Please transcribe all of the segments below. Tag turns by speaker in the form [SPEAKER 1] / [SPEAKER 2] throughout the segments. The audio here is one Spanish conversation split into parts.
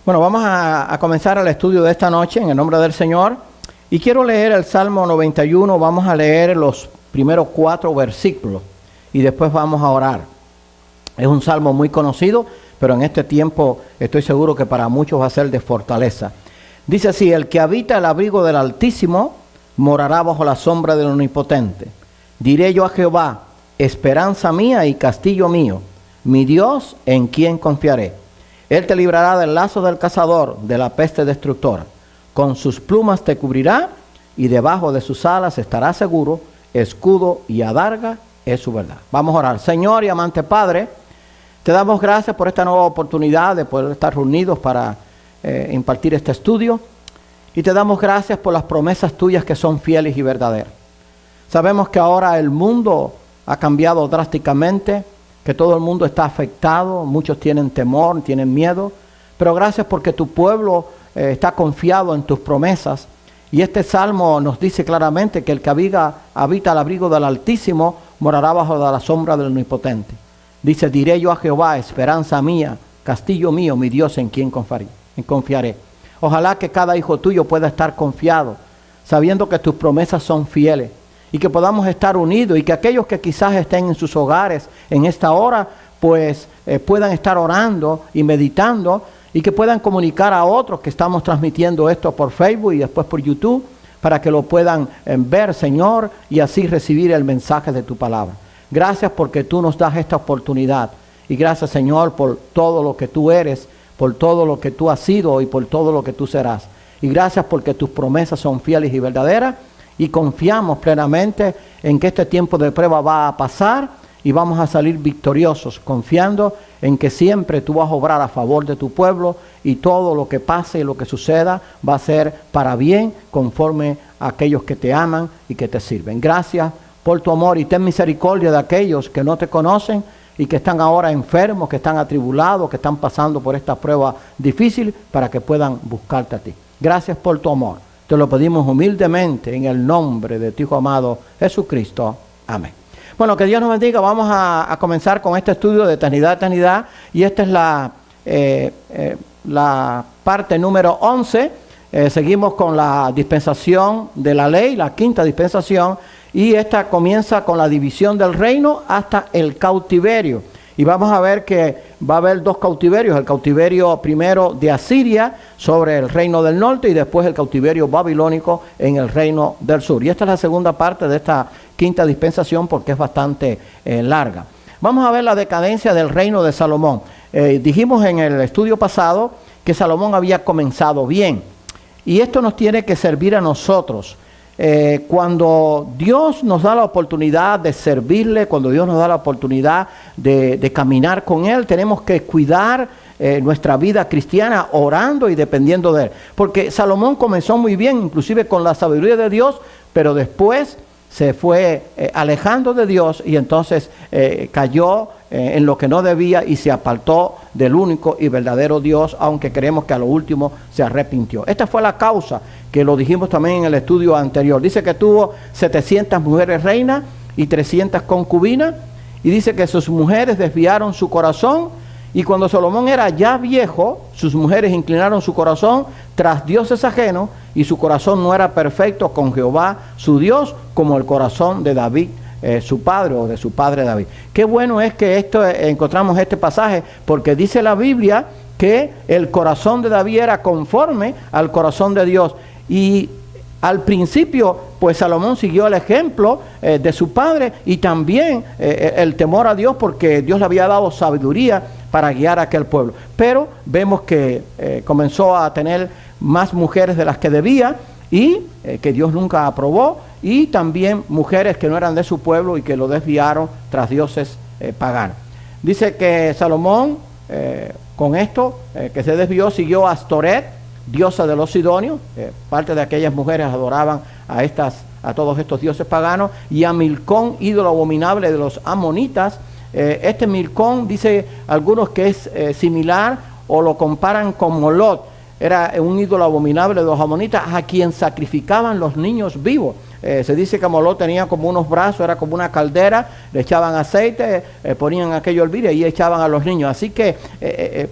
[SPEAKER 1] Bueno, vamos a comenzar el estudio de esta noche en el nombre del Señor. Y quiero leer el Salmo 91, vamos a leer los primeros 4 versículos y después vamos a orar. Es un salmo muy conocido, pero en este tiempo estoy seguro que para muchos va a ser de fortaleza. Dice así: el que habita el abrigo del Altísimo morará bajo la sombra del Omnipotente. Diré yo a Jehová, esperanza mía y castillo mío, mi Dios en quien confiaré. Él te librará del lazo del cazador, de la peste destructora. Con sus plumas te cubrirá y debajo de sus alas estarás seguro. Escudo y adarga es su verdad. Vamos a orar. Señor y amante Padre, te damos gracias por esta nueva oportunidad de poder estar reunidos para impartir este estudio. Y te damos gracias por las promesas tuyas que son fieles y verdaderas. Sabemos que ahora el mundo ha cambiado drásticamente, que todo el mundo está afectado, muchos tienen temor, tienen miedo, pero gracias porque tu pueblo está confiado en tus promesas. Y este salmo nos dice claramente que el que habita al abrigo del Altísimo morará bajo la sombra del Omnipotente. Dice: diré yo a Jehová, esperanza mía, castillo mío, mi Dios en quien confiaré. Ojalá que cada hijo tuyo pueda estar confiado, sabiendo que tus promesas son fieles. Y que podamos estar unidos y que aquellos que quizás estén en sus hogares en esta hora, pues puedan estar orando y meditando y que puedan comunicar a otros que estamos transmitiendo esto por Facebook y después por YouTube para que lo puedan ver, Señor, y así recibir el mensaje de tu palabra. Gracias porque tú nos das esta oportunidad y gracias, Señor, por todo lo que tú eres, por todo lo que tú has sido y por todo lo que tú serás. Y gracias porque tus promesas son fieles y verdaderas. Y confiamos plenamente en que este tiempo de prueba va a pasar y vamos a salir victoriosos, confiando en que siempre tú vas a obrar a favor de tu pueblo y todo lo que pase y lo que suceda va a ser para bien conforme a aquellos que te aman y que te sirven. Gracias por tu amor y ten misericordia de aquellos que no te conocen y que están ahora enfermos, que están atribulados, que están pasando por esta prueba difícil para que puedan buscarte a ti. Gracias por tu amor. Te lo pedimos humildemente en el nombre de tu Hijo amado Jesucristo. Amén. Bueno, que Dios nos bendiga. Vamos a comenzar con este estudio de eternidad a eternidad. Y esta es la parte número 11. Seguimos con la dispensación de la ley, la quinta dispensación. Y esta comienza con la división del reino hasta el cautiverio. Y vamos a ver que va a haber 2 cautiverios, el cautiverio primero de Asiria sobre el reino del norte y después el cautiverio babilónico en el reino del sur. Y esta es la segunda parte de esta quinta dispensación porque es bastante larga. Vamos a ver la decadencia del reino de Salomón. Dijimos en el estudio pasado que Salomón había comenzado bien y esto nos tiene que servir a nosotros. Cuando Dios nos da la oportunidad de servirle, cuando Dios nos da la oportunidad de caminar con Él, tenemos que cuidar nuestra vida cristiana orando y dependiendo de Él. Porque Salomón comenzó muy bien, inclusive con la sabiduría de Dios, pero después se fue alejando de Dios y entonces cayó en lo que no debía y se apartó del único y verdadero Dios, aunque creemos que a lo último se arrepintió. Esta fue la causa, que lo dijimos también en el estudio anterior. Dice que tuvo 700 mujeres reinas y 300 concubinas, y dice que sus mujeres desviaron su corazón, y cuando Salomón era ya viejo, sus mujeres inclinaron su corazón tras dioses ajenos, y su corazón no era perfecto con Jehová, su Dios, como el corazón de David, su padre o de su padre David. Qué bueno es que encontramos este pasaje, porque dice la Biblia que el corazón de David era conforme al corazón de Dios. Y al principio, pues Salomón siguió el ejemplo de su padre y también el temor a Dios, porque Dios le había dado sabiduría para guiar a aquel pueblo. Pero vemos que comenzó a tener más mujeres de las que debía y que Dios nunca aprobó, y también mujeres que no eran de su pueblo y que lo desviaron tras dioses paganos. Dice que Salomón, con esto que se desvió, siguió a Astoret, diosa de los sidonios. Parte de aquellas mujeres adoraban a todos estos dioses paganos, y a Milcón, ídolo abominable de los amonitas. Este Milcón, dice algunos que es similar o lo comparan con Molot. Era un ídolo abominable de los amonitas a quien sacrificaban los niños vivos. Se dice que Moló tenía como unos brazos, era como una caldera, le echaban aceite, ponían aquello a hervir y ahí echaban a los niños. Así que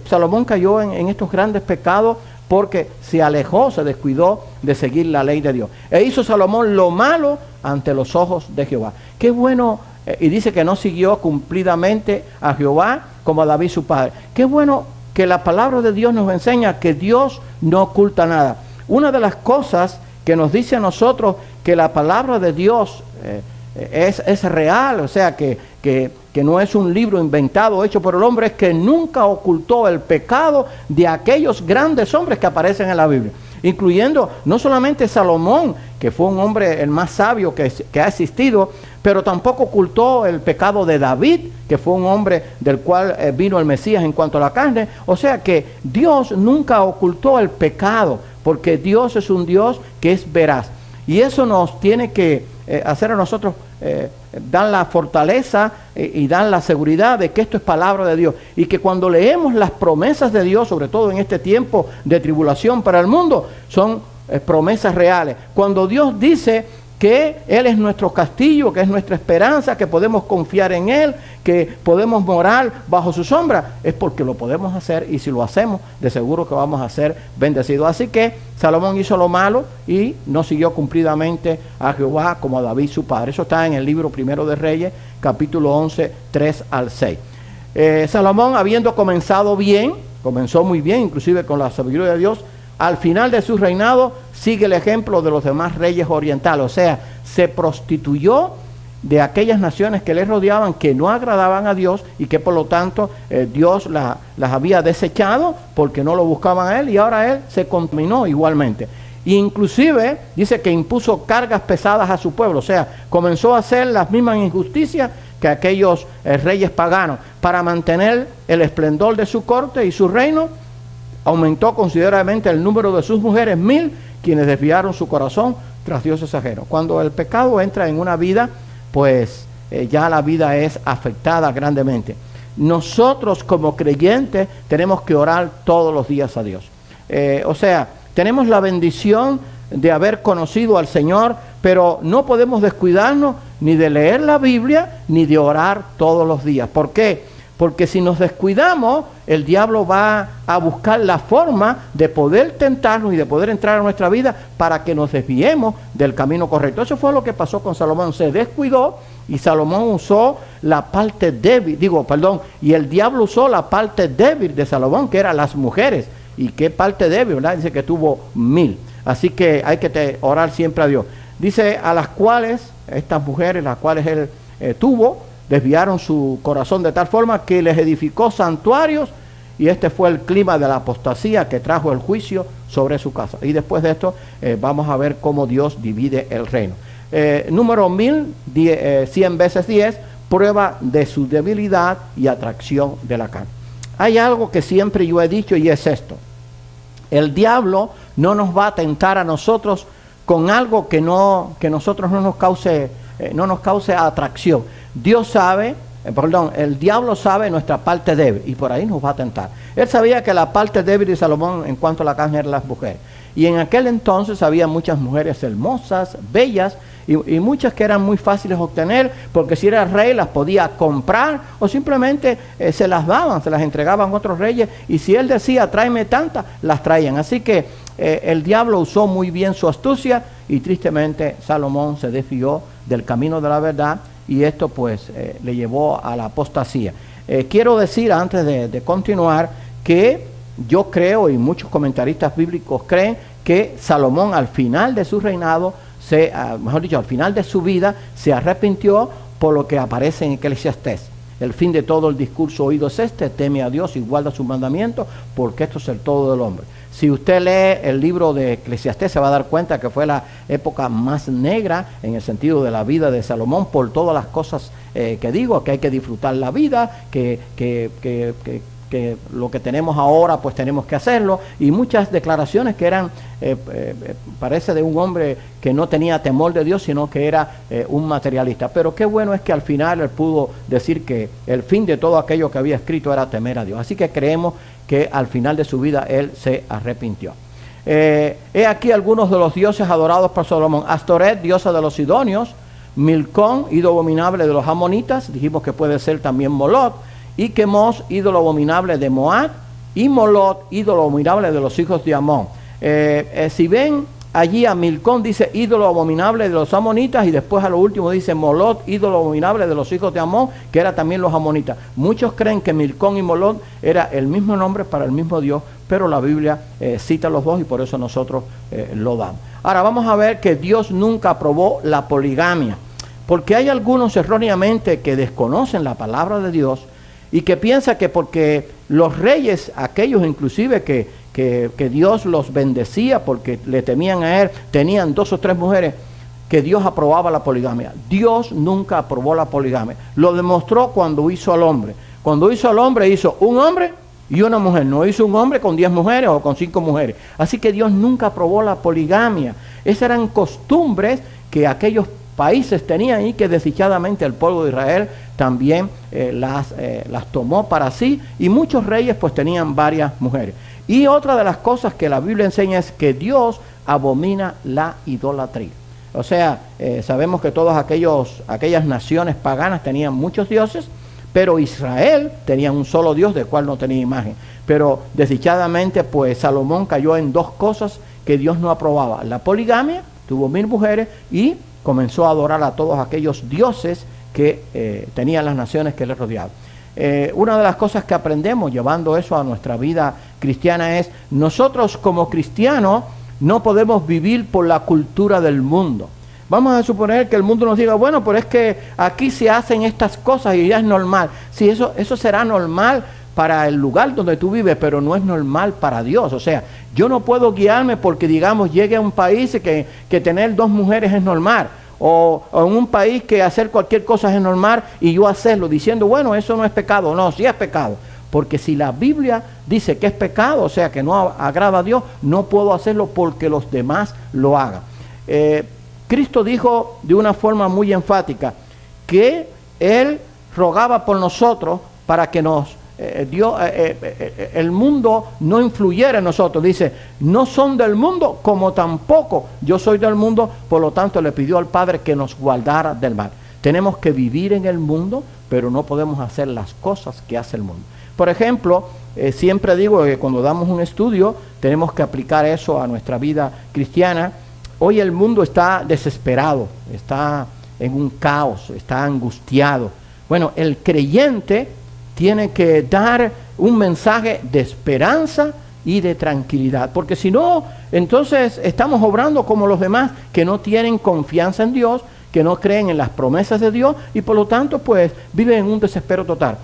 [SPEAKER 1] Salomón cayó en estos grandes pecados porque se alejó, se descuidó de seguir la ley de Dios. E hizo Salomón lo malo ante los ojos de Jehová. Qué bueno, y dice que no siguió cumplidamente a Jehová como a David su padre. Qué bueno que la palabra de Dios nos enseña que Dios no oculta nada. Una de las cosas que nos dice a nosotros que la palabra de Dios es real, o sea, que no es un libro inventado, hecho por el hombre, es que nunca ocultó el pecado de aquellos grandes hombres que aparecen en la Biblia, incluyendo no solamente Salomón, que fue un hombre el más sabio que ha existido, pero tampoco ocultó el pecado de David, que fue un hombre del cual vino el Mesías en cuanto a la carne. O sea que Dios nunca ocultó el pecado, porque Dios es un Dios que es veraz. Y eso nos tiene que hacer a nosotros dar la fortaleza y dar la seguridad de que esto es palabra de Dios. Y que cuando leemos las promesas de Dios, sobre todo en este tiempo de tribulación para el mundo, son promesas reales. Cuando Dios dice que Él es nuestro castillo, que es nuestra esperanza, que podemos confiar en Él, que podemos morar bajo su sombra, es porque lo podemos hacer, y si lo hacemos, de seguro que vamos a ser bendecidos. Así que Salomón hizo lo malo y no siguió cumplidamente a Jehová como a David su padre. Eso está en el libro Primero de Reyes, capítulo 11, 3 al 6. Salomón, habiendo comenzado bien, comenzó muy bien, inclusive con la sabiduría de Dios, al final de su reinado sigue el ejemplo de los demás reyes orientales, o sea, se prostituyó de aquellas naciones que le rodeaban, que no agradaban a Dios y que por lo tanto Dios las había desechado porque no lo buscaban a Él, y ahora Él se contaminó igualmente. E inclusive dice que impuso cargas pesadas a su pueblo, o sea, comenzó a hacer las mismas injusticias que aquellos reyes paganos para mantener el esplendor de su corte y su reino. Aumentó considerablemente el número de sus mujeres, 1000, quienes desviaron su corazón tras dioses ajenos. Cuando el pecado entra en una vida, pues ya la vida es afectada grandemente. Nosotros como creyentes tenemos que orar todos los días a Dios. O sea, tenemos la bendición de haber conocido al Señor, pero no podemos descuidarnos ni de leer la Biblia ni de orar todos los días. ¿Por qué? Porque si nos descuidamos, el diablo va a buscar la forma de poder tentarnos y de poder entrar a nuestra vida para que nos desviemos del camino correcto. Eso fue lo que pasó con Salomón. Se descuidó y Salomón usó la parte débil, y el diablo usó la parte débil de Salomón, que eran las mujeres. ¿Y qué parte débil, verdad? Dice que tuvo 1000. Así que hay que orar siempre a Dios. Dice, a las cuales, estas mujeres, las cuales él tuvo, desviaron su corazón de tal forma que les edificó santuarios, y este fue el clima de la apostasía que trajo el juicio sobre su casa. Y después de esto vamos a ver cómo Dios divide el reino. Número 1000, 100 veces 10, prueba de su debilidad y atracción de la carne. Hay algo que siempre yo he dicho, y es esto: el diablo no nos va a tentar a nosotros con algo que nosotros no nos cause atracción. Dios sabe, el diablo sabe nuestra parte débil, y por ahí nos va a tentar. Él sabía que la parte débil de Salomón en cuanto a la carne eran las mujeres. Y en aquel entonces había muchas mujeres hermosas, bellas, y muchas que eran muy fáciles de obtener, porque si era rey las podía comprar, o simplemente se las daban, se las entregaban a otros reyes, y si él decía, tráeme tantas, las traían. Así que el diablo usó muy bien su astucia, y tristemente Salomón se desvió del camino de la verdad, y esto pues le llevó a la apostasía. Quiero decir, antes de continuar, que yo creo, y muchos comentaristas bíblicos creen, que Salomón al final de su reinado, al final de su vida, se arrepintió por lo que aparece en Eclesiastés. El fin de todo el discurso oído es este: teme a Dios y guarda sus mandamientos, porque esto es el todo del hombre. Si usted lee el libro de Eclesiastés, se va a dar cuenta que fue la época más negra en el sentido de la vida de Salomón, por todas las cosas que digo, que hay que disfrutar la vida, que lo que tenemos ahora pues tenemos que hacerlo, y muchas declaraciones que eran parece de un hombre que no tenía temor de Dios, sino que era un materialista. Pero qué bueno es que al final él pudo decir que el fin de todo aquello que había escrito era temer a Dios. Así que creemos que al final de su vida él se arrepintió. He aquí algunos de los dioses adorados por Salomón. Astoret, diosa de los sidonios. Milcón, ídolo abominable de los amonitas. Dijimos que puede ser también Molot. Y Quemos, ídolo abominable de Moab. Y Molot, ídolo abominable de los hijos de Amón. Si ven allí a Milcón, dice ídolo abominable de los amonitas, y después a lo último dice Molot, ídolo abominable de los hijos de Amón, que era también los amonitas. Muchos creen que Milcón y Molot era el mismo nombre para el mismo Dios, pero la Biblia cita los dos y por eso nosotros lo damos. Ahora vamos a ver que Dios nunca aprobó la poligamia, porque hay algunos erróneamente que desconocen la palabra de Dios y que piensan que porque los reyes, aquellos inclusive que Dios los bendecía porque le temían a él, tenían 2 o 3 mujeres, que Dios aprobaba la poligamia. Dios nunca aprobó la poligamia. Lo demostró cuando hizo al hombre. Cuando hizo al hombre, hizo un hombre y una mujer. No hizo un hombre con 10 mujeres o con 5 mujeres. Así que Dios nunca aprobó la poligamia. Esas eran costumbres que aquellos países tenían y que desdichadamente el pueblo de Israel también las tomó para sí, y muchos reyes pues tenían varias mujeres. Y otra de las cosas que la Biblia enseña es que Dios abomina la idolatría. O sea, sabemos que todas aquellas naciones paganas tenían muchos dioses, pero Israel tenía un solo Dios del cual no tenía imagen. Pero desdichadamente pues Salomón cayó en 2 cosas que Dios no aprobaba: la poligamia, tuvo 1000 mujeres, y comenzó a adorar a todos aquellos dioses que tenían las naciones que le rodeaban. Una de las cosas que aprendemos llevando eso a nuestra vida cristiana es: nosotros como cristianos no podemos vivir por la cultura del mundo. Vamos a suponer que el mundo nos diga, bueno, pero es que aquí se hacen estas cosas y ya es normal. Sí, eso será normal para el lugar donde tú vives, pero no es normal para Dios. O sea, yo no puedo guiarme porque, digamos, llegue a un país que tener 2 mujeres es normal, o en un país que hacer cualquier cosa es normal y yo hacerlo diciendo, bueno, eso no es pecado. No, sí es pecado, porque si la Biblia dice que es pecado, o sea, que no agrada a Dios, no puedo hacerlo porque los demás lo hagan. Cristo dijo de una forma muy enfática que Él rogaba por nosotros para que el mundo no influyera en nosotros. Dice, no son del mundo como tampoco yo soy del mundo, por lo tanto le pidió al Padre que nos guardara del mal. Tenemos que vivir en el mundo, pero no podemos hacer las cosas que hace el mundo. Por ejemplo, siempre digo que cuando damos un estudio tenemos que aplicar eso a nuestra vida cristiana. Hoy el mundo está desesperado, está en un caos, está angustiado. Bueno, el creyente tiene que dar un mensaje de esperanza y de tranquilidad, porque si no, entonces estamos obrando como los demás que no tienen confianza en Dios, que no creen en las promesas de Dios y por lo tanto pues viven en un desespero total.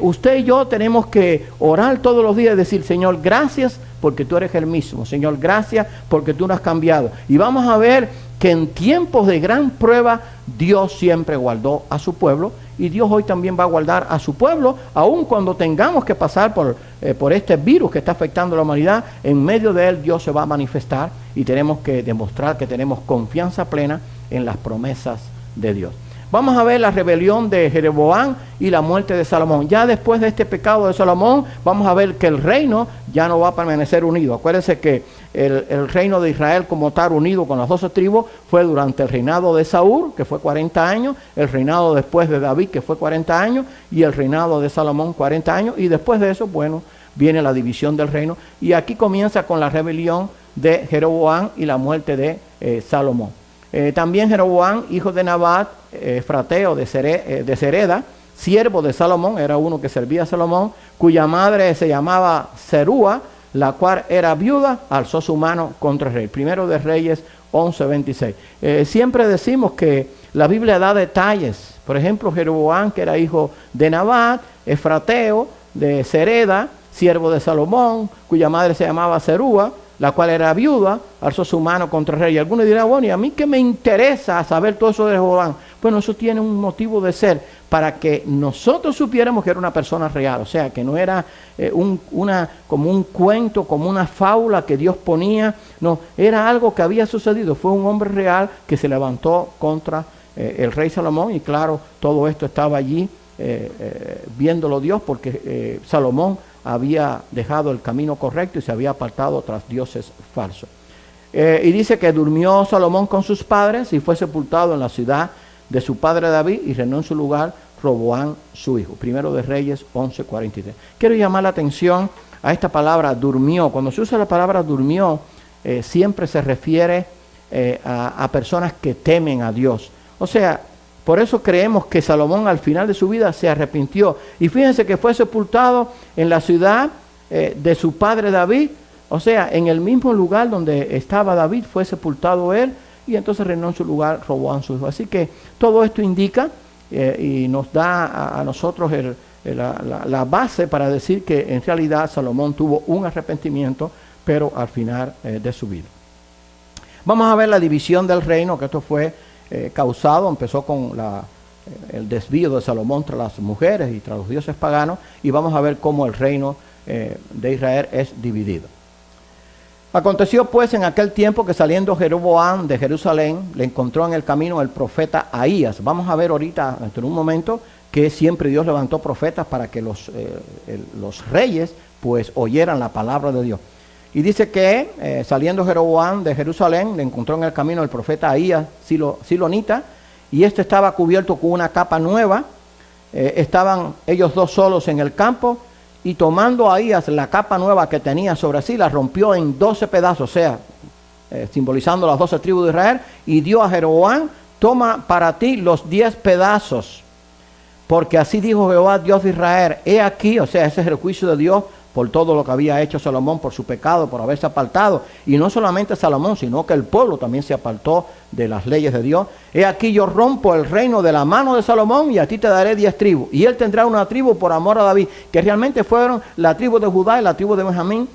[SPEAKER 1] Usted y yo tenemos que orar todos los días y decir, Señor, gracias porque tú eres el mismo. Señor, gracias porque tú no has cambiado. Y vamos a ver que en tiempos de gran prueba Dios siempre guardó a su pueblo, y Dios hoy también va a guardar a su pueblo, aun cuando tengamos que pasar por este virus que está afectando a la humanidad. En medio de él Dios se va a manifestar y tenemos que demostrar que tenemos confianza plena en las promesas de Dios. Vamos a ver la rebelión de Jeroboam y la muerte de Salomón. Ya después de este pecado de Salomón, vamos a ver que el reino ya no va a permanecer unido. Acuérdense que el reino de Israel como tal, unido con las 12 tribus, fue durante el reinado de Saúl, que fue 40 años, el reinado después de David, que fue 40 años, y el reinado de Salomón, 40 años, y después de eso, bueno, viene la división del reino, y aquí comienza con la rebelión de Jeroboam y la muerte de Salomón. También Jeroboam, hijo de Nabat, frateo de Sereda, siervo de Salomón, era uno que servía a Salomón, cuya madre se llamaba Serúa, la cual era viuda, alzó su mano contra el rey. Primero de Reyes 11:26. Siempre decimos que la Biblia da detalles. Por ejemplo, Jeroboam, que era hijo de Nabat, frateo de Sereda, siervo de Salomón, cuya madre se llamaba Serúa, la cual era viuda, alzó su mano contra el rey. Y algunos dirán, bueno, ¿y a mí qué me interesa saber todo eso de Jeroboam? Bueno, eso tiene un motivo de ser, para que nosotros supiéramos que era una persona real, o sea, que no era como un cuento, como una fábula que Dios ponía, no, era algo que había sucedido, fue un hombre real que se levantó contra el rey Salomón, y claro, todo esto estaba allí viéndolo Dios, porque Salomón había dejado el camino correcto y se había apartado tras dioses falsos. Y dice que durmió Salomón con sus padres y fue sepultado en la ciudad de su padre David y reinó en su lugar Roboam su hijo. Primero de Reyes 11:43. Quiero llamar la atención a esta palabra durmió. Cuando se usa la palabra durmió, siempre se refiere a personas que temen a Dios. O sea, por eso creemos que Salomón al final de su vida se arrepintió. Y fíjense que fue sepultado en la ciudad de su padre David. O sea, en el mismo lugar donde estaba David fue sepultado él y entonces reinó en su lugar Roboam su hijo. Así que todo esto indica y nos da a nosotros la base para decir que en realidad Salomón tuvo un arrepentimiento, pero al final de su vida. Vamos a ver la división del reino, que esto fue causado, empezó con el desvío de Salomón tras las mujeres y tras los dioses paganos, y vamos a ver cómo el reino de Israel es dividido. Aconteció pues en aquel tiempo que saliendo Jeroboam de Jerusalén, le encontró en el camino el profeta Ahías. Vamos a ver ahorita, en un momento, que siempre Dios levantó profetas para que los reyes pues oyeran la palabra de Dios. Y dice que saliendo Jeroboam de Jerusalén, le encontró en el camino el profeta Ahías, silonita, y este estaba cubierto con una capa nueva. Estaban ellos dos solos en el campo, y tomando Ahías la capa nueva que tenía sobre sí, la rompió en 12 pedazos, o sea, simbolizando las 12 tribus de Israel, y dio a Jeroboam: toma para ti los 10 pedazos, porque así dijo Jehová, Dios de Israel, he aquí, o sea, ese es el juicio de Dios por todo lo que había hecho Salomón, por su pecado, por haberse apartado, y no solamente Salomón, sino que el pueblo también se apartó de las leyes de Dios. He aquí yo rompo el reino de la mano de Salomón, y a ti te daré 10 tribus, y él tendrá una tribu por amor a David, que realmente fueron la tribu de Judá y la tribu de Benjamín,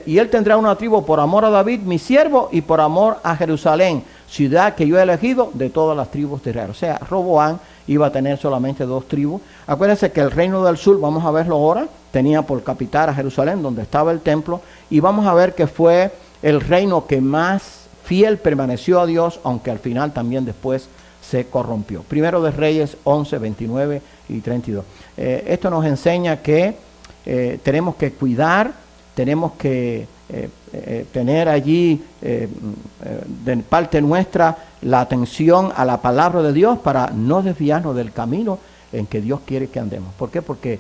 [SPEAKER 1] y él tendrá una tribu por amor a David, mi siervo, y por amor a Jerusalén, ciudad que yo he elegido de todas las tribus de Israel. O sea, Roboam iba a tener solamente 2 tribus. Acuérdense que el reino del sur, vamos a verlo ahora, tenía por capital a Jerusalén, donde estaba el templo, y vamos a ver que fue el reino que más fiel permaneció a Dios, aunque al final también después se corrompió. Primero de Reyes 11, 29 y 32. Esto nos enseña que tenemos que cuidar, tenemos que tener allí de parte nuestra la atención a la palabra de Dios para no desviarnos del camino en que Dios quiere que andemos. ¿Por qué? Porque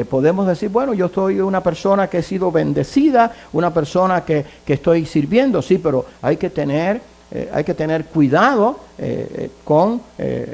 [SPEAKER 1] podemos decir, bueno, yo soy una persona que he sido bendecida, una persona que estoy sirviendo, sí, pero hay que tener cuidado con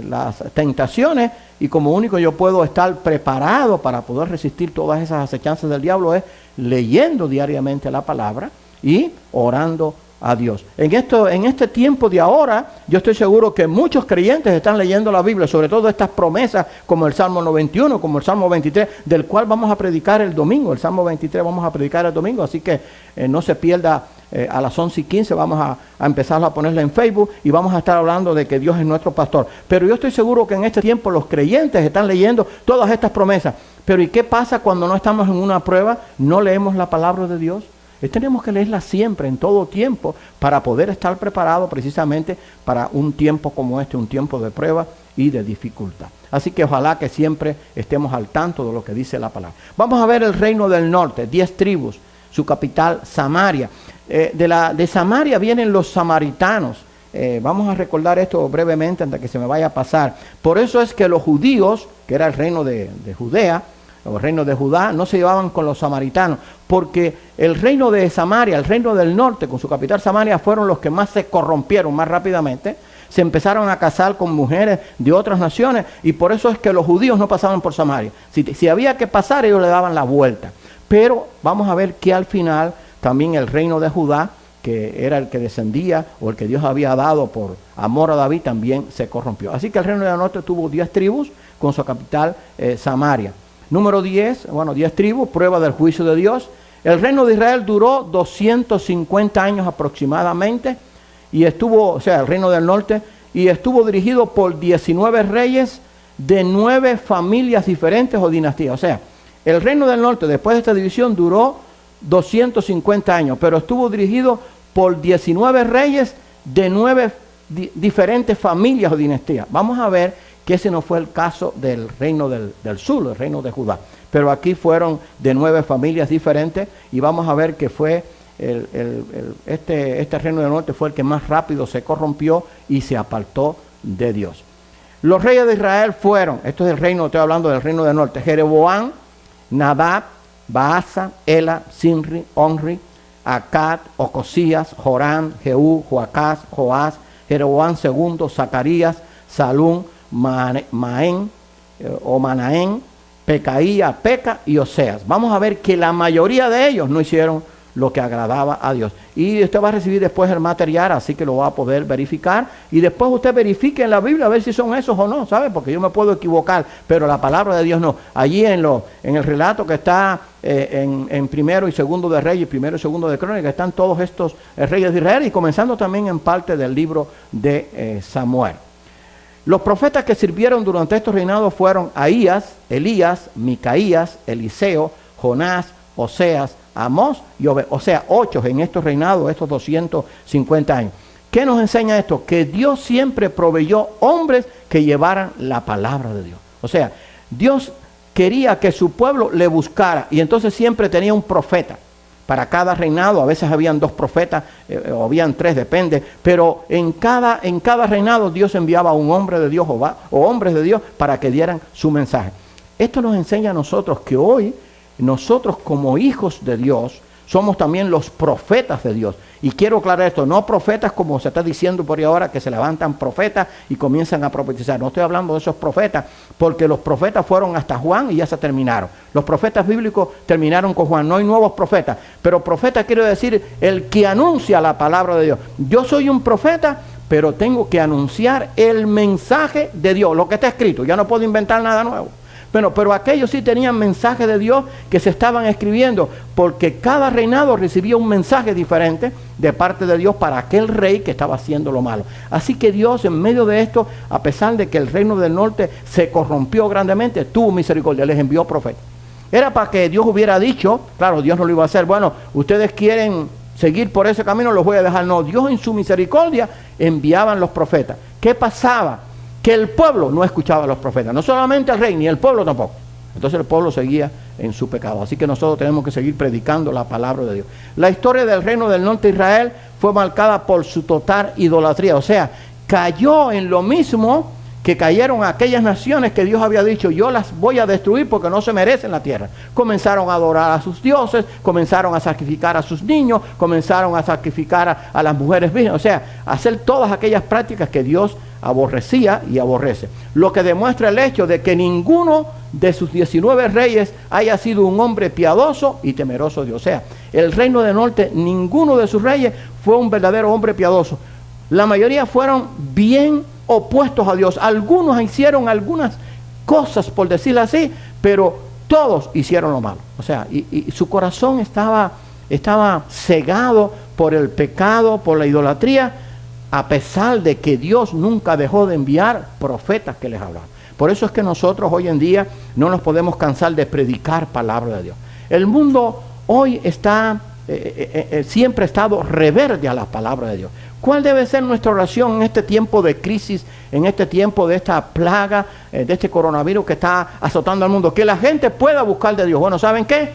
[SPEAKER 1] las tentaciones, y como único yo puedo estar preparado para poder resistir todas esas acechanzas del diablo es leyendo diariamente la palabra y orando a Dios. En este tiempo de ahora, yo estoy seguro que muchos creyentes están leyendo la Biblia, sobre todo estas promesas como el Salmo 91, como el Salmo 23, del cual vamos a predicar el domingo. El Salmo 23 vamos a predicar el domingo, así que no se pierda. A las 11:15 vamos a empezar a ponerla en Facebook y vamos a estar hablando de que Dios es nuestro pastor. Pero yo estoy seguro que en este tiempo los creyentes están leyendo todas estas promesas. Pero ¿y qué pasa cuando no estamos en una prueba? ¿No leemos la palabra de Dios? Tenemos que leerla siempre, en todo tiempo, para poder estar preparados precisamente para un tiempo como este, un tiempo de prueba y de dificultad. Así que ojalá que siempre estemos al tanto de lo que dice la palabra. Vamos a ver el reino del norte, 10 tribus, su capital Samaria. De Samaria vienen los samaritanos. Vamos a recordar esto brevemente antes que se me vaya a pasar. Por eso es que los judíos, que era el reino de Judea, o el reino de Judá, no se llevaban con los samaritanos, porque el reino de Samaria, el reino del norte, con su capital Samaria, fueron los que más se corrompieron más rápidamente. Se empezaron a casar con mujeres de otras naciones, y por eso es que los judíos no pasaban por Samaria. Si había que pasar, ellos le daban la vuelta. Pero vamos a ver que al final también el reino de Judá, que era el que descendía o el que Dios había dado por amor a David, también se corrompió. Así que el reino del norte tuvo 10 tribus con su capital Samaria. Número 10, 10 tribus, prueba del juicio de Dios. El reino de Israel duró 250 años aproximadamente, y estuvo, o sea, el reino del norte, y estuvo dirigido por 19 reyes de 9 familias diferentes o dinastías. O sea, el reino del norte, después de esta división, duró 250 años, pero estuvo dirigido por 19 reyes de 9 diferentes familias o dinastías. Vamos a ver que ese no fue el caso del reino del sur, el reino de Judá. Pero aquí fueron de 9 familias diferentes y vamos a ver que fue este reino del norte fue el que más rápido se corrompió y se apartó de Dios. Los reyes de Israel fueron, esto es el reino, estoy hablando del reino del norte, Jeroboam, Nadab, Baasa, Ela, Sinri, Onri, Acad, Ocosías, Joram, Jehú, Joacás, Joás, Jeroboam II, Zacarías, Salum, Manaén, Pecaía, Peca y Oseas. Vamos a ver que la mayoría de ellos no hicieron lo que agradaba a Dios. Y usted va a recibir después el material, así que lo va a poder verificar. Y después usted verifique en la Biblia a ver si son esos o no, ¿sabe? Porque yo me puedo equivocar, pero la palabra de Dios no. Allí en el relato que está en primero y segundo de Reyes, primero y segundo de Crónicas, están todos estos reyes de Israel y comenzando también en parte del libro de Samuel. Los profetas que sirvieron durante estos reinados fueron Ahías, Elías, Micaías, Eliseo, Jonás, Oseas, Amós y Obed. O sea, 8 en estos reinados, estos 250 años. ¿Qué nos enseña esto? Que Dios siempre proveyó hombres que llevaran la palabra de Dios. O sea, Dios quería que su pueblo le buscara y entonces siempre tenía un profeta. Para cada reinado, a veces habían 2 profetas, o habían 3, depende, pero en cada reinado Dios enviaba a un hombre de Dios o hombres de Dios para que dieran su mensaje. Esto nos enseña a nosotros que hoy, nosotros como hijos de Dios, somos también los profetas de Dios. Y quiero aclarar esto, no profetas como se está diciendo por ahí ahora, que se levantan profetas y comienzan a profetizar. No estoy hablando de esos profetas, porque los profetas fueron hasta Juan y ya se terminaron. Los profetas bíblicos terminaron con Juan, no hay nuevos profetas. Pero profeta quiere decir el que anuncia la palabra de Dios. Yo soy un profeta, pero tengo que anunciar el mensaje de Dios, lo que está escrito. Ya no puedo inventar nada nuevo. Bueno, pero aquellos sí tenían mensajes de Dios que se estaban escribiendo, porque cada reinado recibía un mensaje diferente de parte de Dios para aquel rey que estaba haciendo lo malo. Así que Dios, en medio de esto, a pesar de que el reino del norte se corrompió grandemente, tuvo misericordia, les envió profetas. Era para que Dios hubiera dicho, claro, Dios no lo iba a hacer, bueno, ustedes quieren seguir por ese camino, los voy a dejar. No, Dios en su misericordia enviaban los profetas. ¿Qué pasaba? Que el pueblo no escuchaba a los profetas, no solamente el rey, ni el pueblo tampoco. Entonces el pueblo seguía en su pecado. Así que nosotros tenemos que seguir predicando la palabra de Dios. La historia del reino del norte de Israel fue marcada por su total idolatría. O sea, cayó en lo mismo que cayeron aquellas naciones que Dios había dicho, yo las voy a destruir porque no se merecen la tierra. Comenzaron a adorar a sus dioses, comenzaron a sacrificar a sus niños, comenzaron a sacrificar a las mujeres vírgenes. O sea, hacer todas aquellas prácticas que Dios aborrecía y aborrece. Lo que demuestra el hecho de que ninguno de sus 19 reyes haya sido un hombre piadoso y temeroso de Dios. O sea, el reino del norte, ninguno de sus reyes fue un verdadero hombre piadoso. La mayoría fueron bien opuestos a Dios. Algunos hicieron algunas cosas, por decirlo así, pero todos hicieron lo malo. O sea, y su corazón estaba cegado por el pecado, por la idolatría, a pesar de que Dios nunca dejó de enviar profetas que les hablaban. Por eso es que nosotros hoy en día no nos podemos cansar de predicar palabra de Dios. El mundo hoy siempre ha estado reverde a la palabra de Dios. ¿Cuál debe ser nuestra oración en este tiempo de crisis, en este tiempo de esta plaga, de este coronavirus que está azotando al mundo? Que la gente pueda buscar de Dios. Bueno, ¿saben qué?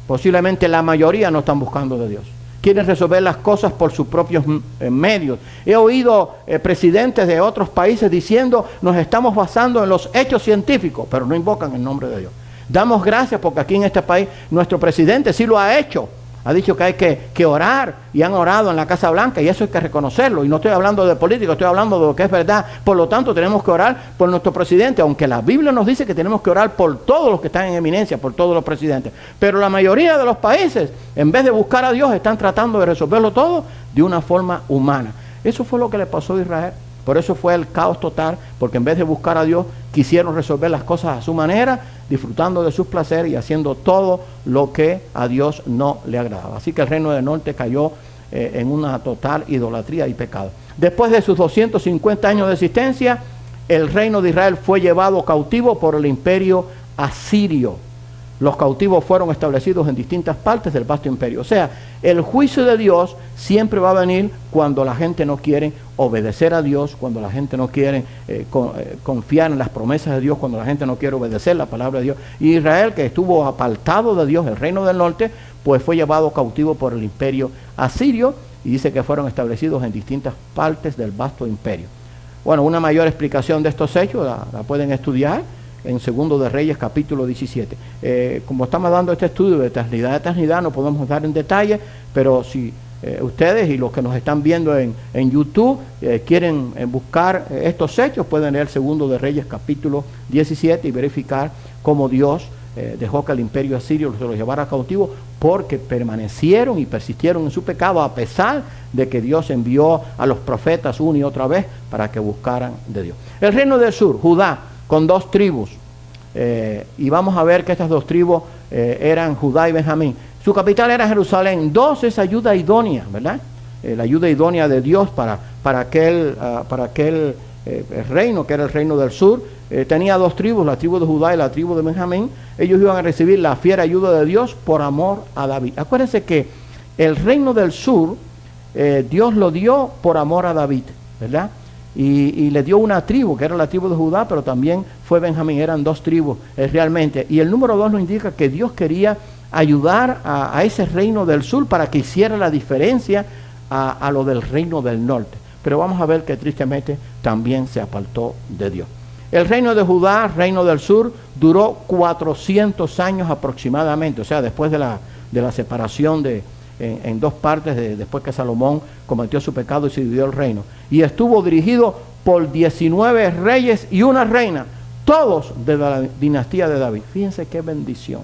[SPEAKER 1] Posiblemente la mayoría no están buscando de Dios. Quieren resolver las cosas por sus propios medios. He oído presidentes de otros países diciendo, nos estamos basando en los hechos científicos, pero no invocan el nombre de Dios. Damos gracias porque aquí en este país nuestro presidente sí lo ha hecho. Ha dicho que hay que orar y han orado en la Casa Blanca y eso hay que reconocerlo. Y no estoy hablando de política, estoy hablando de lo que es verdad. Por lo tanto, tenemos que orar por nuestro presidente, aunque la Biblia nos dice que tenemos que orar por todos los que están en eminencia, por todos los presidentes. Pero la mayoría de los países, en vez de buscar a Dios, están tratando de resolverlo todo de una forma humana. Eso fue lo que le pasó a Israel. Por eso fue el caos total, porque en vez de buscar a Dios, quisieron resolver las cosas a su manera, disfrutando de sus placeres y haciendo todo lo que a Dios no le agradaba. Así que el reino del norte cayó en una total idolatría y pecado. Después de sus 250 años de existencia, el reino de Israel fue llevado cautivo por el imperio asirio. los cautivos fueron establecidos en distintas partes del vasto imperio. O sea, el juicio de Dios siempre va a venir cuando la gente no quiere obedecer a Dios, cuando la gente no quiere confiar en las promesas de Dios, cuando la gente no quiere obedecer la palabra de Dios. Y Israel, que estuvo apartado de Dios, el reino del norte, pues fue llevado cautivo por el imperio asirio, y dice que fueron establecidos en distintas partes del vasto imperio. Bueno, una mayor explicación de estos hechos la pueden estudiar en Segundo de Reyes, capítulo 17. Como estamos dando este estudio de eternidad a eternidad, no podemos dar en detalle, pero si ustedes y los que nos están viendo en YouTube quieren buscar estos hechos, pueden leer Segundo de Reyes, capítulo 17 y verificar cómo Dios dejó que el imperio asirio se los llevara cautivo, porque permanecieron y persistieron en su pecado, a pesar de que Dios envió a los profetas una y otra vez para que buscaran de Dios. El reino del sur, Judá, con 2 tribus, y vamos a ver que estas 2 tribus eran Judá y Benjamín. Su capital era Jerusalén. 2 es ayuda idónea, ¿verdad? La ayuda idónea de Dios para aquel reino, que era el reino del sur. Tenía 2 tribus, la tribu de Judá y la tribu de Benjamín. Ellos iban a recibir la fiera ayuda de Dios por amor a David. Acuérdense que el reino del sur, Dios lo dio por amor a David, ¿verdad? Y le dio una tribu, que era la tribu de Judá, pero también fue Benjamín. Eran 2 tribus realmente. Y el número 2 nos indica que Dios quería ayudar a ese reino del sur para que hiciera la diferencia a lo del reino del norte. Pero vamos a ver que tristemente también se apartó de Dios. El reino de Judá, reino del sur, duró 400 años aproximadamente, o sea, después de la separación en 2 partes, después que Salomón cometió su pecado y se dividió el reino. Y estuvo dirigido por 19 reyes y una reina, todos de la dinastía de David. Fíjense qué bendición.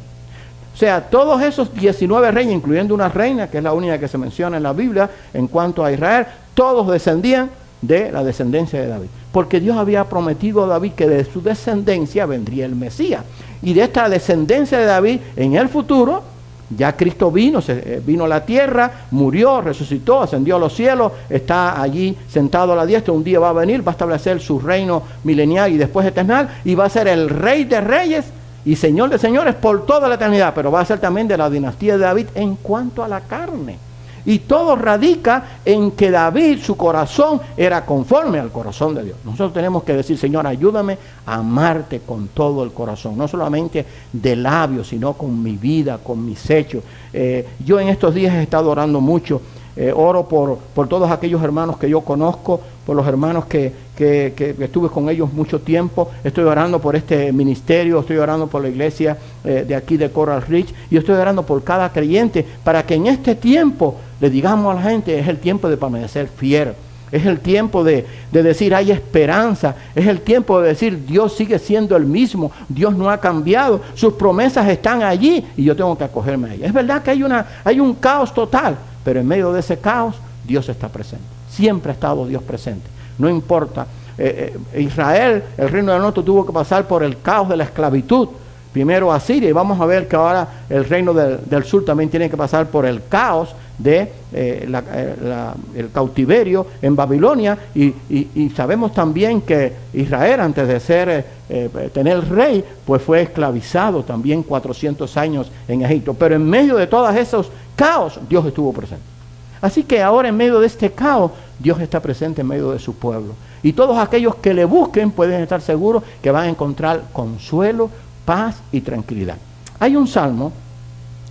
[SPEAKER 1] O sea, todos esos 19 reyes, incluyendo una reina, que es la única que se menciona en la Biblia en cuanto a Israel, todos descendían de la descendencia de David. Porque Dios había prometido a David que de su descendencia vendría el Mesías. Y de esta descendencia de David, en el futuro, ya Cristo vino a la tierra, murió, resucitó, ascendió a los cielos, está allí sentado a la diestra. Un día va a venir, va a establecer su reino milenial y después eternal, y va a ser el Rey de reyes y Señor de señores por toda la eternidad, pero va a ser también de la dinastía de David en cuanto a la carne. Y todo radica en que David, su corazón, era conforme al corazón de Dios. Nosotros tenemos que decir: Señor, ayúdame a amarte con todo el corazón, no solamente de labios, sino con mi vida, con mis hechos. Yo en estos días he estado orando mucho. Oro por todos aquellos hermanos que yo conozco, por los hermanos que estuve con ellos mucho tiempo. Estoy orando por este ministerio, estoy orando por la iglesia de aquí de Coral Ridge, y estoy orando por cada creyente para que en este tiempo le digamos a la gente: es el tiempo de permanecer fiel. Es el tiempo de decir hay esperanza. Es el tiempo de decir Dios sigue siendo el mismo. Dios no ha cambiado. Sus promesas están allí y yo tengo que acogerme a ellas. Es verdad que hay un caos total, pero en medio de ese caos Dios está presente. Siempre ha estado Dios presente. No importa. Israel, el reino del norte, tuvo que pasar por el caos de la esclavitud. Primero Asiria, y vamos a ver que ahora el reino del sur también tiene que pasar por el caos de el cautiverio en Babilonia, y sabemos también que Israel, antes de tener rey, pues fue esclavizado también 400 años en Egipto. Pero en medio de todos esos caos, Dios estuvo presente. Así que ahora, en medio de este caos, Dios está presente en medio de su pueblo. Y todos aquellos que le busquen pueden estar seguros que van a encontrar consuelo, paz y tranquilidad. Hay un salmo,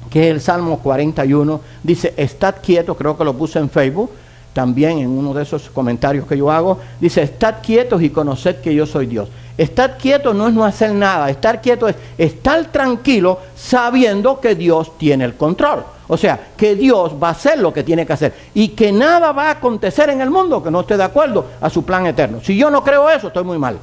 [SPEAKER 1] que es el Salmo 41, dice: estad quietos. Creo que lo puse en Facebook, también en uno de esos comentarios que yo hago. Dice: estad quietos y conoced que yo soy Dios. Estar quieto no es no hacer nada. Estar quieto es estar tranquilo sabiendo que Dios tiene el control. O sea, que Dios va a hacer lo que tiene que hacer y que nada va a acontecer en el mundo que no esté de acuerdo a su plan eterno. Si yo no creo eso, estoy muy mal.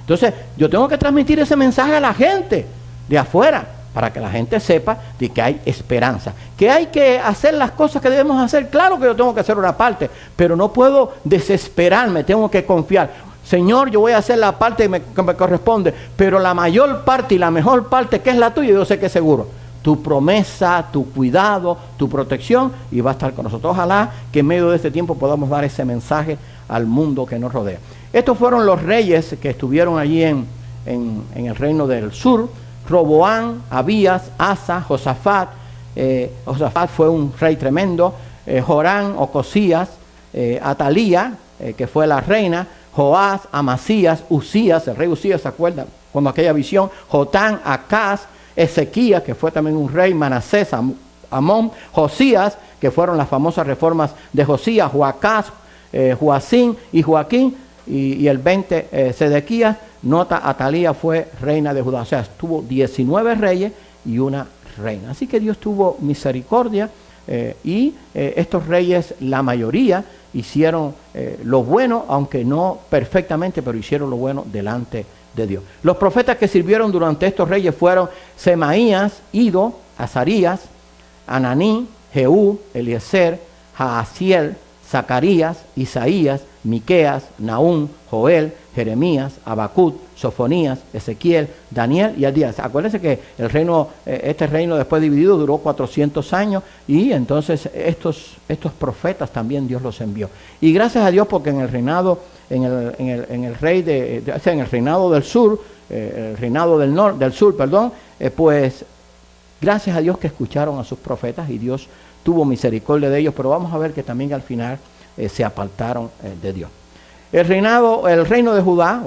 [SPEAKER 1] Entonces, yo tengo que transmitir ese mensaje a la gente de afuera, para que la gente sepa de que hay esperanza, que hay que hacer las cosas que debemos hacer. Claro que yo tengo que hacer una parte, pero no puedo desesperarme, tengo que confiar. Señor, yo voy a hacer la parte que me corresponde, pero la mayor parte y la mejor parte, que es la tuya, yo sé que es seguro. Tu promesa, tu cuidado, tu protección, y va a estar con nosotros. Ojalá que en medio de este tiempo podamos dar ese mensaje al mundo que nos rodea. Estos fueron los reyes que estuvieron allí en el reino del sur. Roboán, Abías, Asa, Josafat. Josafat fue un rey tremendo. Jorán, Ocosías, Atalía, que fue la reina. Joás, Amasías, Usías, el rey Usías, ¿se acuerdan? Cuando aquella visión. Jotán, Acaz, Ezequías, que fue también un rey. Manasés, Amón, Josías, que fueron las famosas reformas de Josías. Joacás, Joacín y Joaquín. Y el 20, Sedequías. Nota, Atalía fue reina de Judá. O sea, tuvo 19 reyes y una reina. Así que Dios tuvo misericordia y estos reyes, la mayoría, hicieron lo bueno, aunque no perfectamente, pero hicieron lo bueno delante de Dios. Los profetas que sirvieron durante estos reyes fueron Semaías, Ido, Azarías, Ananí, Jehú, Eliezer, Jaasiel, Zacarías, Isaías, Miqueas, Nahum, Joel, Jeremías, Habacuc, Sofonías, Ezequiel, Daniel y Abdías. Acuérdense que el reino, este reino después dividido duró 400 años y entonces estos profetas también Dios los envió. Y gracias a Dios porque en el reinado, en el reinado del sur, el reinado del sur, pues gracias a Dios que escucharon a sus profetas y Dios tuvo misericordia de ellos, pero vamos a ver que también al final se apartaron de Dios. El reinado de Judá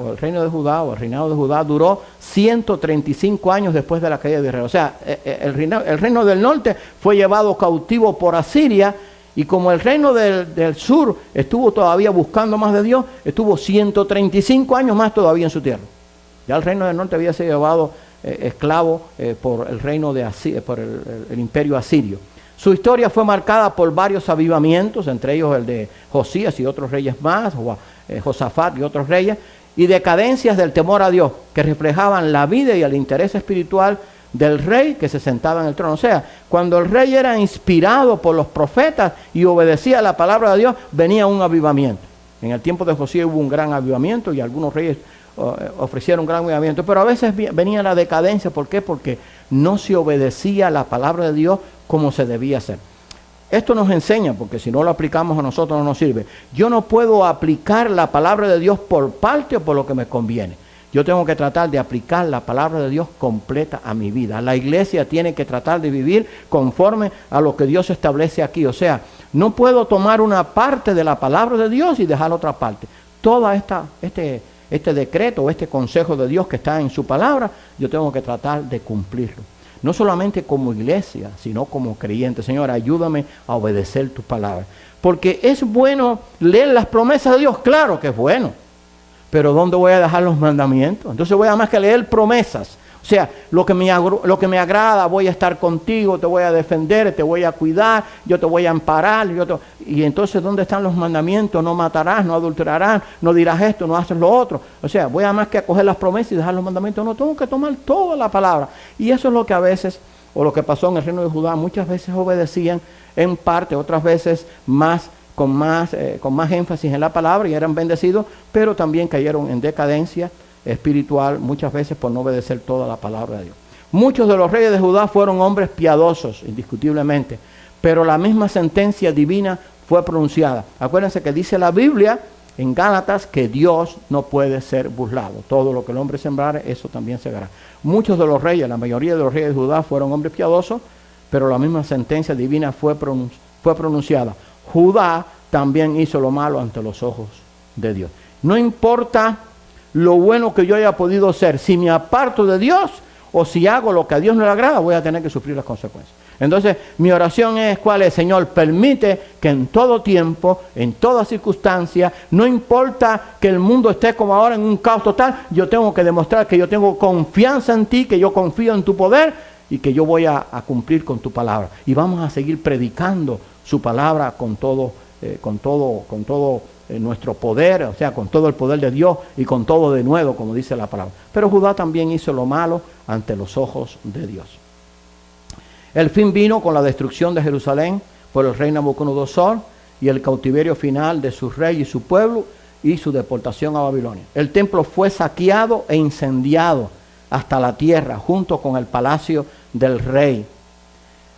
[SPEAKER 1] duró 135 años después de la caída de Israel. O sea, el reino del norte fue llevado cautivo por Asiria y como el reino del sur estuvo todavía buscando más de Dios, estuvo 135 años más todavía en su tierra. Ya el reino del norte había sido llevado esclavo por el reino de por el imperio asirio. Su historia fue marcada por varios avivamientos, entre ellos el de Josías y otros reyes más, Josafat y otros reyes, y decadencias del temor a Dios, que reflejaban la vida y el interés espiritual del rey que se sentaba en el trono. O sea, cuando el rey era inspirado por los profetas y obedecía la palabra de Dios, venía un avivamiento. En el tiempo de Josías hubo un gran avivamiento y algunos reyes ofrecieron un gran avivamiento, pero a veces venía la decadencia. ¿Por qué? Porque no se obedecía la palabra de Dios como se debía hacer. Esto nos enseña, porque si no lo aplicamos a nosotros no nos sirve. Yo no puedo aplicar la palabra de Dios por parte o por lo que me conviene. Yo tengo que tratar de aplicar la palabra de Dios completa a mi vida. La iglesia tiene que tratar de vivir conforme a lo que Dios establece aquí. O sea, no puedo tomar una parte de la palabra de Dios y dejar otra parte. Toda este decreto o este consejo de Dios que está en su palabra, yo tengo que tratar de cumplirlo. No solamente como iglesia, sino como creyente. Señor, ayúdame a obedecer tus palabras. Porque es bueno leer las promesas de Dios, claro que es bueno. Pero ¿dónde voy a dejar los mandamientos? Entonces voy a más que leer promesas. O sea, lo que me agrada, voy a estar contigo, te voy a defender, te voy a cuidar, yo te voy a amparar. Y entonces, ¿dónde están los mandamientos? No matarás, no adulterarás, no dirás esto, no haces lo otro. O sea, voy a más que a coger las promesas y dejar los mandamientos. No, tengo que tomar toda la palabra. Y eso es lo que a veces, o lo que pasó en el reino de Judá, muchas veces obedecían en parte, otras veces con más énfasis en la palabra y eran bendecidos, pero también cayeron en decadencia espiritual, muchas veces por no obedecer toda la palabra de Dios. Muchos de los reyes de Judá fueron hombres piadosos, indiscutiblemente, pero la misma sentencia divina fue pronunciada. Acuérdense que dice la Biblia en Gálatas que Dios no puede ser burlado. Todo lo que el hombre sembrare, eso también segará. Muchos de los reyes, la mayoría de los reyes de Judá fueron hombres piadosos, pero la misma sentencia divina fue pronunciada. Judá también hizo lo malo ante los ojos de Dios. No importa lo bueno que yo haya podido ser, si me aparto de Dios o si hago lo que a Dios no le agrada, voy a tener que sufrir las consecuencias. Entonces, mi oración es, ¿cuál es? Señor, permite que en todo tiempo, en toda circunstancia, no importa que el mundo esté como ahora en un caos total, yo tengo que demostrar que yo tengo confianza en ti, que yo confío en tu poder y que yo voy a cumplir con tu palabra. Y vamos a seguir predicando su palabra con todo nuestro poder, o sea, con todo el poder de Dios y con todo de nuevo, como dice la palabra. Pero Judá también hizo lo malo ante los ojos de Dios. El fin vino con la destrucción de Jerusalén por el rey Nabucodonosor y el cautiverio final de su rey y su pueblo y su deportación a Babilonia. El templo fue saqueado e incendiado hasta la tierra junto con el palacio del rey.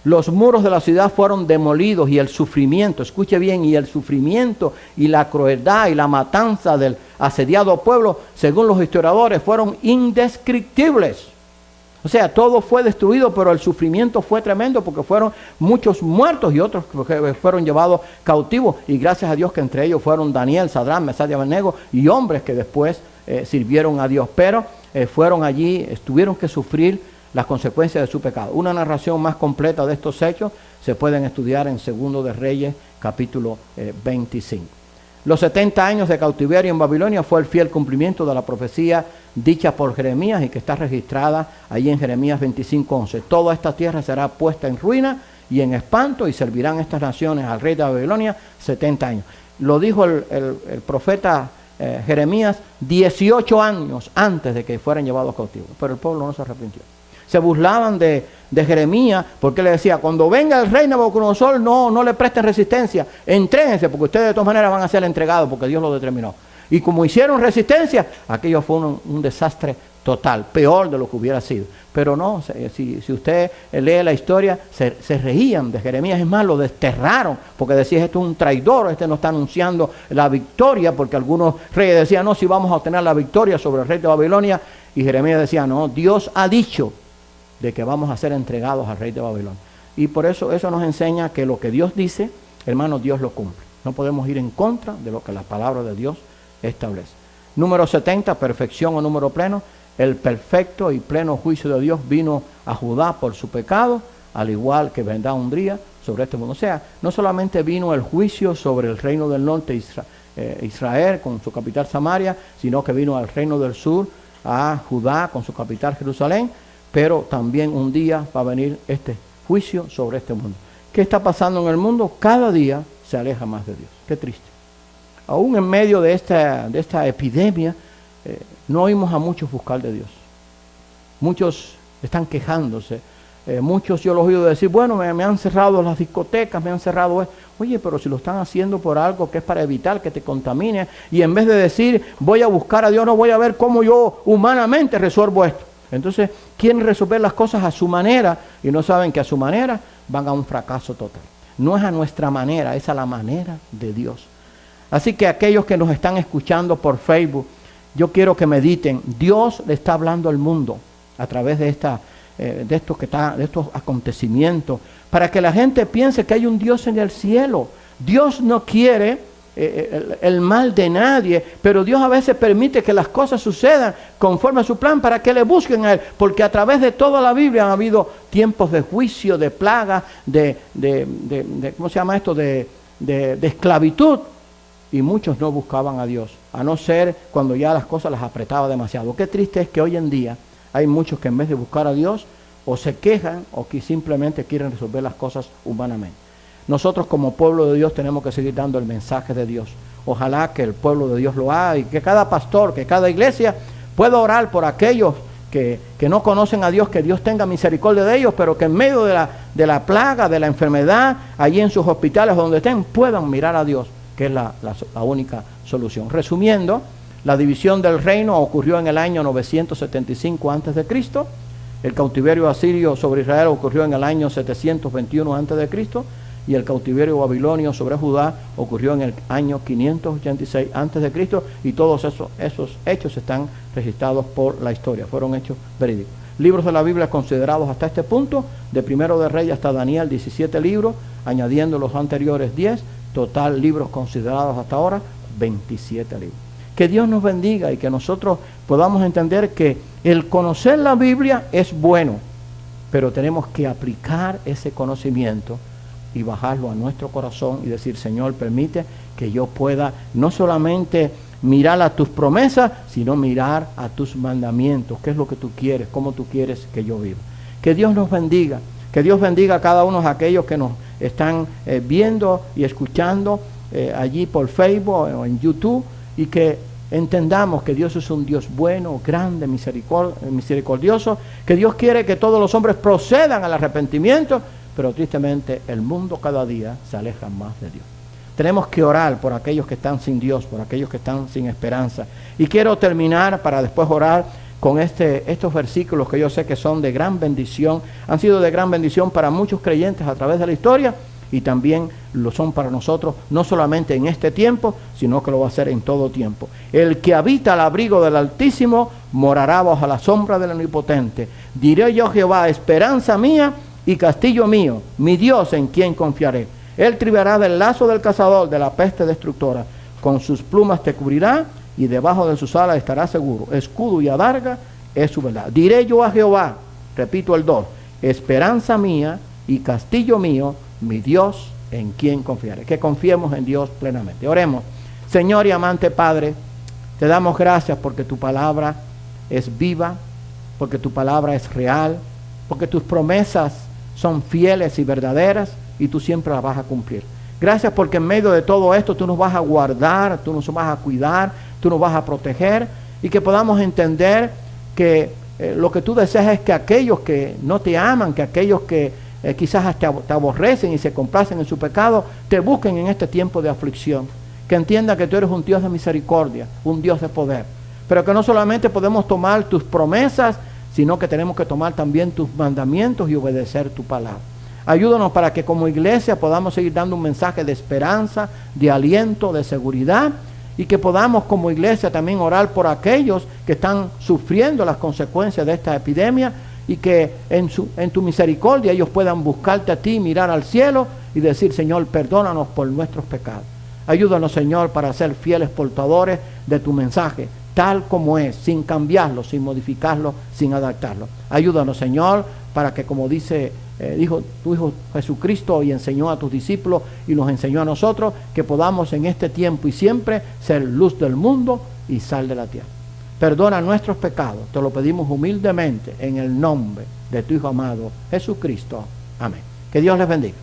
[SPEAKER 1] Los muros de la ciudad fueron demolidos y el sufrimiento, escuche bien, y el sufrimiento y la crueldad y la matanza del asediado pueblo, según los historiadores, fueron indescriptibles. O sea, todo fue destruido, pero el sufrimiento fue tremendo porque fueron muchos muertos y otros que fueron llevados cautivos. Y gracias a Dios que entre ellos fueron Daniel, Sadrán, Mesach y Abednego y hombres que después sirvieron a Dios. Pero fueron allí, tuvieron que sufrir las consecuencias de su pecado. Una narración más completa de estos hechos se pueden estudiar en 2 de Reyes, capítulo 25. Los 70 años de cautiverio en Babilonia fue el fiel cumplimiento de la profecía dicha por Jeremías y que está registrada ahí en Jeremías 25:11. Toda esta tierra será puesta en ruina y en espanto y servirán estas naciones al rey de Babilonia 70 años. Lo dijo el profeta Jeremías 18 años antes de que fueran llevados cautivos, pero el pueblo no se arrepintió. Se burlaban de Jeremías porque le decía, cuando venga el rey Nabucodonosor, no le presten resistencia, entréguense porque ustedes de todas maneras van a ser entregados porque Dios lo determinó. Y como hicieron resistencia, aquello fue un desastre total, peor de lo que hubiera sido. Pero no, si usted lee la historia, se reían de Jeremías, es más, lo desterraron, porque decían, este es un traidor, este no está anunciando la victoria, porque algunos reyes decían, no, si vamos a obtener la victoria sobre el rey de Babilonia, y Jeremías decía, no, Dios ha dicho de que vamos a ser entregados al rey de Babilonia. Y por eso nos enseña que lo que Dios dice, hermanos, Dios lo cumple. No podemos ir en contra de lo que la palabra de Dios establece. Número 70, perfección o número pleno. El perfecto y pleno juicio de Dios vino a Judá por su pecado, al igual que vendrá un día sobre este mundo. O sea, no solamente vino el juicio sobre el reino del norte, Israel, con su capital Samaria, sino que vino al reino del sur, a Judá, con su capital Jerusalén, pero también un día va a venir este juicio sobre este mundo. ¿Qué está pasando en el mundo? Cada día se aleja más de Dios. Qué triste. Aún en medio de esta epidemia, no oímos a muchos buscar de Dios. Muchos están quejándose. Muchos yo los he oído decir, bueno, me han cerrado las discotecas, me han cerrado esto. Oye, pero si lo están haciendo por algo que es para evitar que te contamine, y en vez de decir, voy a buscar a Dios, no voy a ver cómo yo humanamente resuelvo esto. Entonces, quieren resolver las cosas a su manera y no saben que a su manera van a un fracaso total. No es a nuestra manera, es a la manera de Dios. Así que aquellos que nos están escuchando por Facebook, yo quiero que mediten. Dios le está hablando al mundo a través de estos acontecimientos, para que la gente piense que hay un Dios en el cielo. Dios no quiere el mal de nadie, pero Dios a veces permite que las cosas sucedan conforme a su plan para que le busquen a Él, porque a través de toda la Biblia han habido tiempos de juicio, de plaga, ¿cómo se llama esto? De esclavitud, y muchos no buscaban a Dios, a no ser cuando ya las cosas las apretaba demasiado. Qué triste es que hoy en día hay muchos que en vez de buscar a Dios, o se quejan o que simplemente quieren resolver las cosas humanamente. Nosotros como pueblo de Dios tenemos que seguir dando el mensaje de Dios. Ojalá que el pueblo de Dios lo haga y que cada pastor, que cada iglesia pueda orar por aquellos que no conocen a Dios, que Dios tenga misericordia de ellos, pero que en medio de la plaga, de la enfermedad, allí en sus hospitales donde estén, puedan mirar a Dios, que es la única solución. Resumiendo, la división del reino ocurrió en el año 975 a.C., el cautiverio asirio sobre Israel ocurrió en el año 721 a.C., y el cautiverio babilonio sobre Judá ocurrió en el año 586 a.C., y todos esos hechos están registrados por la historia, fueron hechos verídicos. Libros de la Biblia considerados hasta este punto, de Primero de Reyes hasta Daniel, 17 libros, añadiendo los anteriores 10, total libros considerados hasta ahora, 27 libros. Que Dios nos bendiga y que nosotros podamos entender que el conocer la Biblia es bueno, pero tenemos que aplicar ese conocimiento y bajarlo a nuestro corazón y decir, Señor, permite que yo pueda no solamente mirar a tus promesas, sino mirar a tus mandamientos, qué es lo que tú quieres, cómo tú quieres que yo viva. Que Dios nos bendiga, que Dios bendiga a cada uno de aquellos que nos están viendo y escuchando allí por Facebook o en YouTube, y que entendamos que Dios es un Dios bueno, grande, misericordioso, que Dios quiere que todos los hombres procedan al arrepentimiento, pero tristemente el mundo cada día se aleja más de Dios. Tenemos que orar por aquellos que están sin Dios, por aquellos que están sin esperanza. Y quiero terminar para después orar con estos versículos que yo sé que son de gran bendición, han sido de gran bendición para muchos creyentes a través de la historia, y también lo son para nosotros, no solamente en este tiempo, sino que lo va a hacer en todo tiempo. El que habita al abrigo del Altísimo morará bajo la sombra del Omnipotente. Diré yo a Jehová, esperanza mía y castillo mío, mi Dios en quien confiaré. Él te librará del lazo del cazador, de la peste destructora. Con sus plumas te cubrirá y debajo de sus alas estarás seguro. Escudo y adarga es su verdad. Diré yo a Jehová, repito el 2, esperanza mía y castillo mío, mi Dios en quien confiaré. Que confiemos en Dios plenamente. Oremos. Señor y amante Padre, te damos gracias porque tu palabra es viva, porque tu palabra es real, porque tus promesas son fieles y verdaderas y tú siempre las vas a cumplir. Gracias porque en medio de todo esto tú nos vas a guardar, tú nos vas a cuidar, tú nos vas a proteger y que podamos entender que lo que tú deseas es que aquellos que no te aman, que aquellos que quizás te aborrecen y se complacen en su pecado, te busquen en este tiempo de aflicción. Que entiendan que tú eres un Dios de misericordia, un Dios de poder. Pero que no solamente podemos tomar tus promesas, sino que tenemos que tomar también tus mandamientos y obedecer tu palabra. Ayúdanos para que como iglesia podamos seguir dando un mensaje de esperanza, de aliento, de seguridad, y que podamos como iglesia también orar por aquellos que están sufriendo las consecuencias de esta epidemia y que en tu misericordia ellos puedan buscarte a ti, mirar al cielo y decir, Señor, perdónanos por nuestros pecados. Ayúdanos, Señor, para ser fieles portadores de tu mensaje, tal como es, sin cambiarlo, sin modificarlo, sin adaptarlo. Ayúdanos, Señor, para que como dijo tu Hijo Jesucristo y enseñó a tus discípulos y nos enseñó a nosotros, que podamos en este tiempo y siempre ser luz del mundo y sal de la tierra. Perdona nuestros pecados, te lo pedimos humildemente en el nombre de tu Hijo amado Jesucristo. Amén. Que Dios les bendiga.